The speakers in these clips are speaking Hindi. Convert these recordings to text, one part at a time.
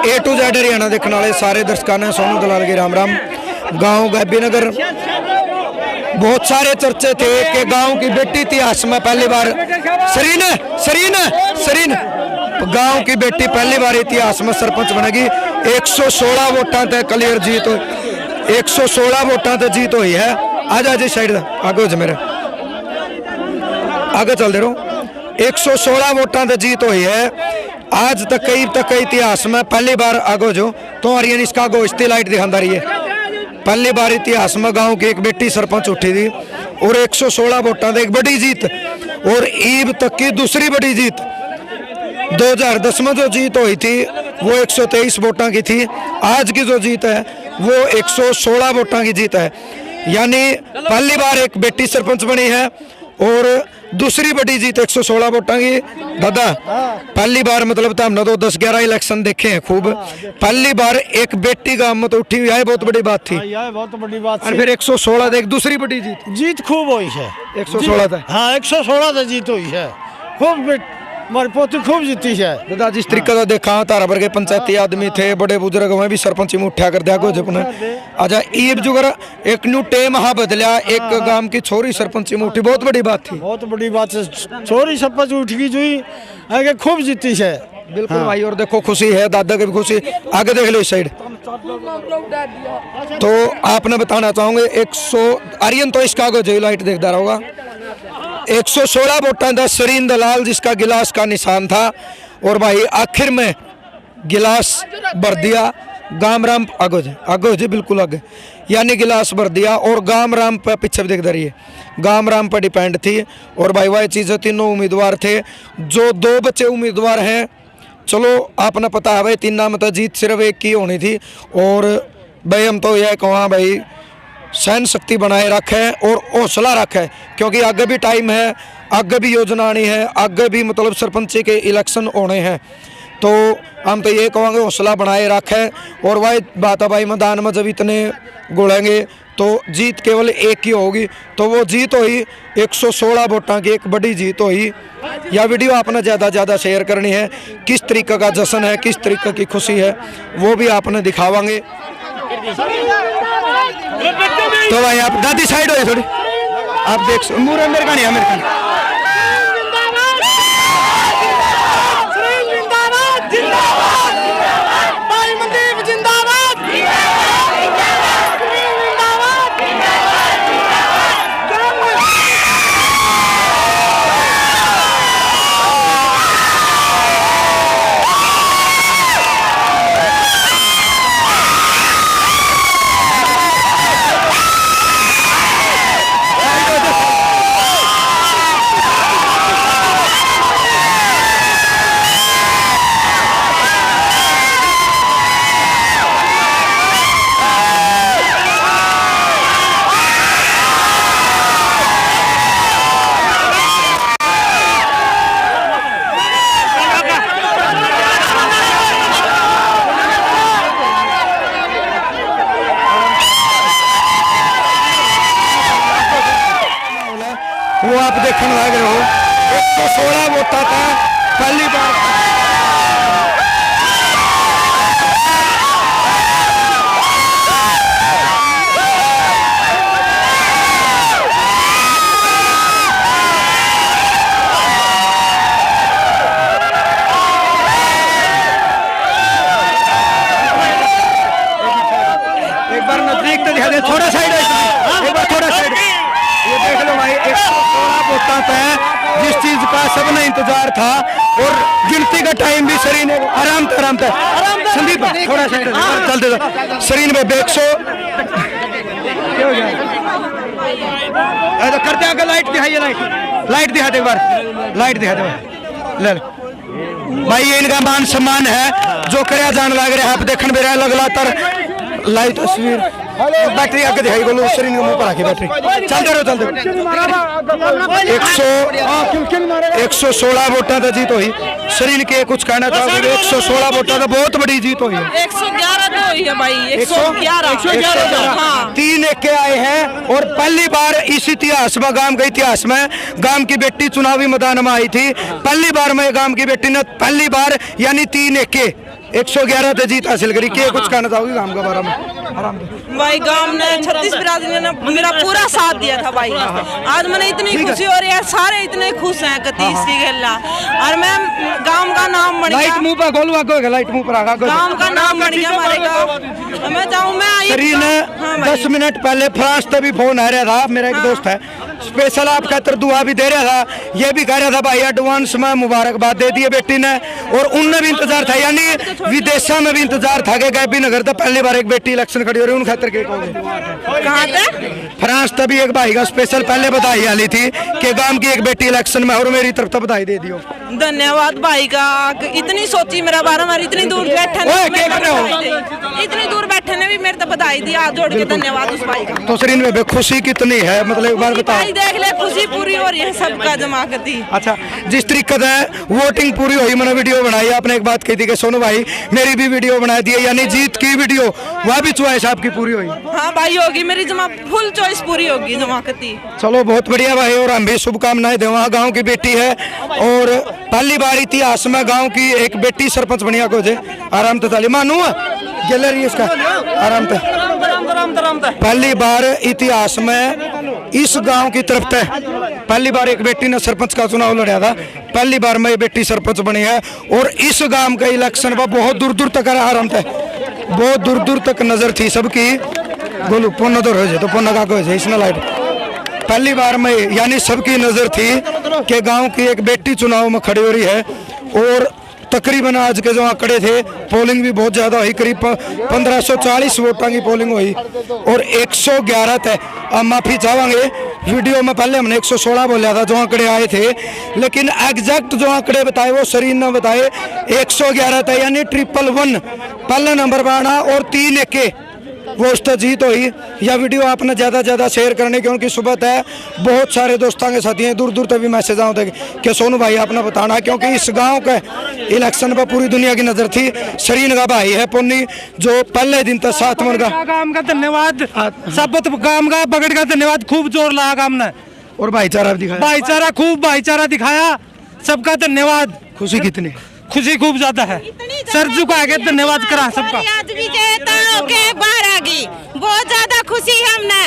ए टू जेड हरियाणा देखने वाले सारे दर्शकों ने सोनू दलाल के राम राम। गांव गैबी नगर बहुत सारे चर्चे थे कि गांव की बेटी इतिहास में पहली बार सरीन गांव की बेटी पहली बार इतिहास में सरपंच बनेगी। 116 वोटां ते क्लियर जीत हुई, 116 वोटां ते जीत हुई है। आजा जी साइड आगे हो मेरे आगे चल दे रहो। 116 वोटां ते जीत हुई है। आज तक इतिहास में पहली बार आगो जो तो हरियाणा इसका गोश्ती लाइट दिखाता रही है। पहली बार इतिहास में गांव की एक बेटी सरपंच उठी थी और 116 वोटां एक बड़ी जीत और ईब तक की दूसरी बड़ी जीत। 2010 में जो जीत हुई थी वो 123 वोटां की थी। आज की जो जीत है वो 116 वोटां की जीत है। यानी पहली बार एक बेटी सरपंच बनी है और दूसरी बड़ी जीत 116 वोटां की। दादा पहली बार मतलब तो हमने तो 10-11 इलेक्शन देखे हैं खूब। पहली बार एक बेटी का मत उठी हुई है, बहुत बड़ी बात थी। बहुत बड़ी बात। और फिर 116 एक दूसरी बड़ी जीत खूब हुई है। 116 था। हाँ 116 जीत हुई है खूब। हमारी पोती खूब जीती है। दादा जिस तरीके का देखा तारा भर के पंचायती आदमी थे, बड़े बुजुर्ग में भी सरपंच में उठा कर दिया को जपने। अच्छा ईब जुगर एक न्यू टेम हा बदलिया, एक गांव की छोरी सरपंच में उठी, बहुत बड़ी बात थी। बहुत बड़ी बात है, छोरी सरपंच उठ गई जुई आगे खूब जीती है। बिल्कुल भाई। और देखो खुशी है, दादा की भी खुशी। आगे देख लो इस साइड। तो आपने बताना चाहोगे 100 आर्यन तो इसका आगे जो लाइट देखता रहोगा। 116 वोटां का सरीन दलाल जिसका गिलास का निशान था और भाई आखिर में गिलास भर दिया। गाम राम आगो जी बिल्कुल आगे, यानी गिलास भर दिया और गाम राम पे पीछे भी देखते रहिए, गाम राम पर डिपेंड थी। और भाई वह चीज़ तीनों उम्मीदवार थे, जो 2 बचे उम्मीदवार हैं। चलो आपने पता है भाई तीन नाम तो जीत सिर्फ एक की होनी थी। और भाई हम तो यह कहा भाई सहन शक्ति बनाए रखे और हौसला रखे, क्योंकि आगे भी टाइम है, आगे भी योजना आनी है, आगे भी मतलब सरपंची के इलेक्शन होने हैं। तो हम तो ये कहेंगे हौसला बनाए रखे। और वही बात है भाई मैदान में जब इतने गुड़ेंगे तो जीत केवल एक ही होगी। तो वो जीत हुई 116 वोटां की एक बड़ी जीत हुई। यह वीडियो आपने ज़्यादा शेयर करनी है। किस तरीके का जश्न है, किस तरीके की खुशी है वो भी आपने दिखावांगे। तो भाई आप दादी साइड हो थोड़ी, आप देख मुरे मेरे का नहीं है, मेरे का वो आप देखने लग रहे हो। 116 वोटा था पहली बार। एक बार नजदीक तो दिखा दे, थोड़ा साइड है, एक बार थोड़ा साइड। ये देख लो भाई 116 वोटां है, जिस चीज का सबने इंतजार था। और गिनती का टाइम भी सरीन आराम था संदीप थोड़ा साइड चलते था। सरीन में 100 करते आगे लाइट दिखाइए, लाइट दिखा दे एक बार, लाइट दिखा दे ले भाई। ये इनका मान सम्मान है जो कराया जाने लग रहा है। आप देखने में रहा लगातार लाइट तस्वीर बैटरी आगे दिखाई बोलो सरीन के मुंह पर आके बैटरी चलते रहो। 116 वोटा तो जीत हुई सरीन के। कुछ कहना चाहोगे? 116 वोटा तो बहुत बड़ी जीत हुई है। 111 हुई है भाई, 111 3 एक के आए हैं। और पहली बार इस इतिहास में, गांव के इतिहास में, गांव की बेटी चुनावी मैदान में आई थी। पहली बार में गांव की बेटी ने पहली बार यानी 3 एक के 111 पे जीत हासिल करी। क्या कुछ कहना चाहोगे गांव के बारे में? आराम से। भाई गांव ने 36 बिरादरी ने मेरा पूरा साथ दिया था भाई। आज मैंने इतनी खुशी हो रही है, सारे इतने खुश हैं कतीस की गल्ला। और मैं गांव का नाम बढ़ लाइट गया, मुंह पर गोलू आगे लाइट मुंह पर आगा गांव का नाम बढ़ गया हमारे का। मैं चाहूँ मैं आई शरीर ने हाँ भाई। 10 मिनट पहले फ्रांस से भी फोन आ रहा था, मेरा एक दोस्त है, स्पेशल आपका दुआ भी दे रहा था, ये भी कह रहा था भाई एडवांस में मुबारकबाद दे दी है बेटी ने। और उनने भी इंतजार था, यानी विदेशों में भी इंतजार था कि गैबी नगर तो पहली बार एक बेटी इलेक्शन खड़ी हो रही है, उन खातर के कहोगे? कहाँ थे? फ्रांस तभी एक भाई का स्पेशल पहले बधाई आली थी कि गांव की एक बेटी इलेक्शन में, और मेरी तरफ तो बधाई दे दियो। धन्यवाद भाई का, इतनी सोची मेरा बारे में, इतनी दूर बैठे ने ओए, मेरे क्या को कर रहे हो? बधाई दी। इतनी दूर बैठे ने भी मेरे तो बधाई दी, हाथ जोड़ के धन्यवाद उस भाई का। तो शरीर में खुशी कितनी है, मतलब एक बार बताओ। भाई देख ले, खुशी पूरी हो रही है सबका जमाकती। अच्छा, जिस तरीके से वोटिंग पूरी हुई, मैंने वीडियो बनाई, आपने एक बात कही थी कि सोनू भाई मेरी भी वीडियो बना दी है, यानी जीत की वीडियो वह भी चॉइस आपकी पूरी हुई। हाँ भाई होगी, मेरी जमा फुल चॉइस पूरी होगी जमाकती। चलो बहुत बढ़िया भाई, और हम भी शुभकामनाएं दें। वहाँ गाँव की बेटी है और पहली बार इतिहास में गाँव की एक बेटी सरपंच बनिया को जे आराम तो ताली मानू गैलरी इसका आराम तो पहली बार इतिहास में इस गांव की तरफ से पहली बार एक बेटी ने सरपंच का चुनाव लड़ा था, पहली बार में ये बेटी सरपंच बनी है। और इस गांव का इलेक्शन पर बहुत दूर दूर तक आराम था, बहुत दूर दूर तक नजर थी सबकी। बोलो पुण्य तो हो जाए, तो पुण्य का हो जाए इसने लाइट पहली बार में, यानी सबकी नजर थी कि गांव की एक बेटी चुनाव में खड़ी हो रही है। और तकरीबन आज के जो आंकड़े थे, पोलिंग भी बहुत ज़्यादा हुई, करीब 1540 वोटों की पोलिंग हुई और 111 थे। अब माफ़ी चाहेंगे, वीडियो में पहले हमने 116 बोला था जो आंकड़े आए थे, लेकिन एग्जैक्ट जो आंकड़े बताए वो शरीर ने बताए 111 थे, यानी 111 पहला नंबर बना और 3 एके वो उस तो जीत हुई। यह वीडियो आपने ज़्यादा से ज़्यादा शेयर करने, क्योंकि सुबह तय बहुत सारे दोस्तों के साथी हैं, दूर दूर तक भी मैसेज आते कि सोनू भाई आपने बताना, क्योंकि इस गांव के इलेक्शन पर पूरी दुनिया की नज़र थी। शरीन का भाई है पुन्नी जो पहले दिन तक साथ मन का काम का धन्यवाद, सब काम का बगड़ का धन्यवाद, खूब जोर लगा काम ने और भाईचारा भी दिखाया, भाईचारा खूब भाईचारा दिखाया, सबका धन्यवाद। खुशी कितनी, खुशी खूब ज्यादा है, सर झुका के धन्यवाद करा सबका। आज विजेताओं के बाहर आ गई, बहुत ज्यादा खुशी है। हमने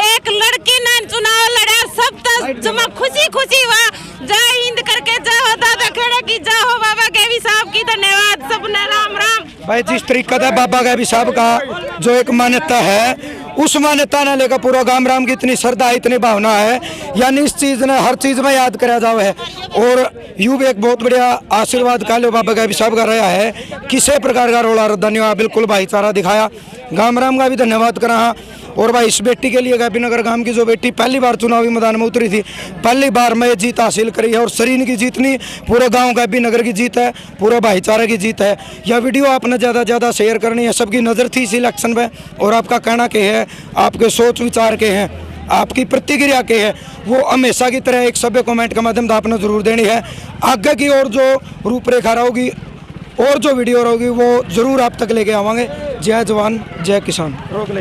एक लड़की ने चुनाव लड़ा, सब तक जमा खुशी खुशी हुआ। जय हिंद करके जय हो दादा खेड़े की, जय हो बाबा गेवी साहब की, धन्यवाद सबने, राम राम। भाई जिस तरीके से बाबा गैबी साहब का जो एक मान्यता है, उस मान्यता ने लेकर पूरा गांव राम की इतनी श्रद्धा है, इतनी भावना है, यानी इस चीज़ ने हर चीज़ में याद करा जाओ है। और यूँ भी एक बहुत बढ़िया आशीर्वाद कालो बाबा गैबी साहब का रहा है, किसी प्रकार का रोला धन्यवाद, बिल्कुल भाईचारा दिखाया, गांव राम का भी धन्यवाद करा। और भाई इस बेटी के लिए गैबी नगर गांव की जो बेटी पहली बार चुनावी मैदान में उतरी थी, पहली बार में जीत हासिल करी है। और शरीन की जीत नहीं, पूरे गांव गैबी नगर की जीत है, पूरे भाईचारे की जीत है। यह वीडियो आपने ज़्यादा से ज़्यादा शेयर करनी है, सबकी नज़र थी इस इलेक्शन में। और आपका कहना के है, आपके सोच विचार के हैं, आपकी प्रतिक्रिया के है, वो हमेशा की तरह एक सभ्य कमेंट के माध्यम से आपने ज़रूर देनी है। आगे की और जो रूपरेखा रहेगी और जो वीडियो रहेगी वो ज़रूर आप तक लेके आवांगे। जय जवान जय किसान। रोक ले।